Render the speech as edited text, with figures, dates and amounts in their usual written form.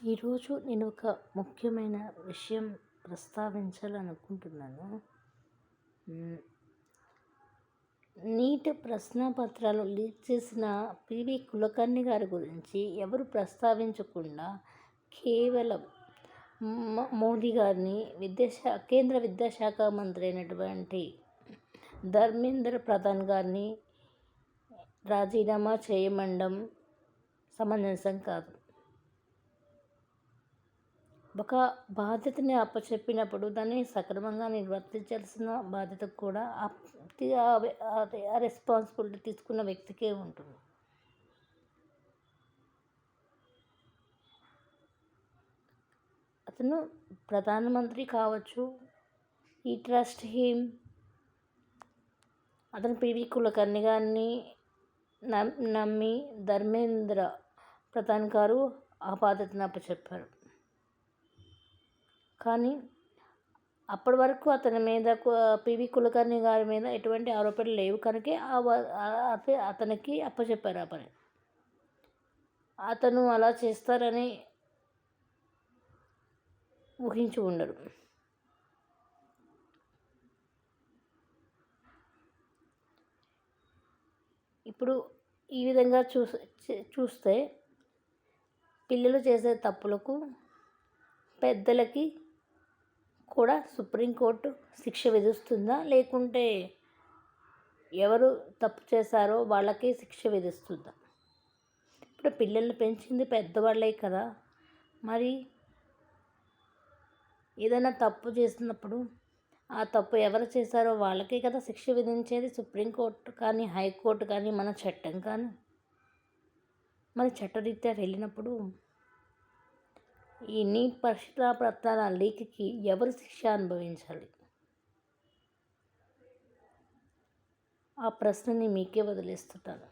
ఈరోజు నేను ఒక ముఖ్యమైన విషయం ప్రస్తావించాలనుకుంటున్నాను. హ్మ్. నీట్ ప్రశ్నపత్రాలు లీక్ చేసిన పివి కులకర్ణి గారి గురించి ఎవరు ప్రస్తావించకుండా కేవలం మోదీ గారిని కేంద్ర విద్యాశాఖ మంత్రి అయినటువంటి ధర్మేంద్ర ప్రధాన్ గారిని రాజీనామా చేయమండం సమంజసం కాదు. ఒక బాధ్యతని అప్పచెప్పినప్పుడు దాన్ని సక్రమంగా నిర్వర్తించాల్సిన బాధ్యత కూడా ఆ రెస్పాన్సిబిలిటీ తీసుకున్న వ్యక్తికే ఉంటుంది. అతను ప్రధానమంత్రి కావచ్చు. ఈ ట్రస్ట్ హిమ్. అతను పివి కులకర్ణి గారిని నమ్మి ధర్మేంద్ర ప్రధాన్ గారు ఆ బాధ్యతను అప్పచెప్పారు. కానీ అప్పటి వరకు అతని మీద పివి కులకర్ణి గారి మీద ఎటువంటి ఆరోపణలు లేవు కనుకే అతనికి అప్పచెప్పారు ఆ పని. అతను అలా చేస్తారని ఊహించి ఉండరు. ఇప్పుడు ఈ విధంగా చూస్తే పిల్లలు చేసే తప్పులకు పెద్దలకి కూడా సుప్రీంకోర్టు శిక్ష విధిస్తుందా, లేకుంటే ఎవరు తప్పు చేశారో వాళ్ళకి శిక్ష విధిస్తుందా? ఇప్పుడు పిల్లల్ని పెంచింది పెద్దవాళ్ళే కదా. మరి ఏదైనా తప్పు చేసినప్పుడు ఆ తప్పు ఎవరు చేశారో వాళ్ళకే కదా శిక్ష విధించేది సుప్రీంకోర్టు కానీ, హైకోర్టు కానీ, మన చట్టం కానీ. మరి చట్టరీత్యా వెళ్ళినప్పుడు ఈ నీట్ పత్రాల లీక్కి ఎవరు శిక్ష అనుభవించాలి? ఆ ప్రశ్నని మీకే వదిలేస్తున్నాను.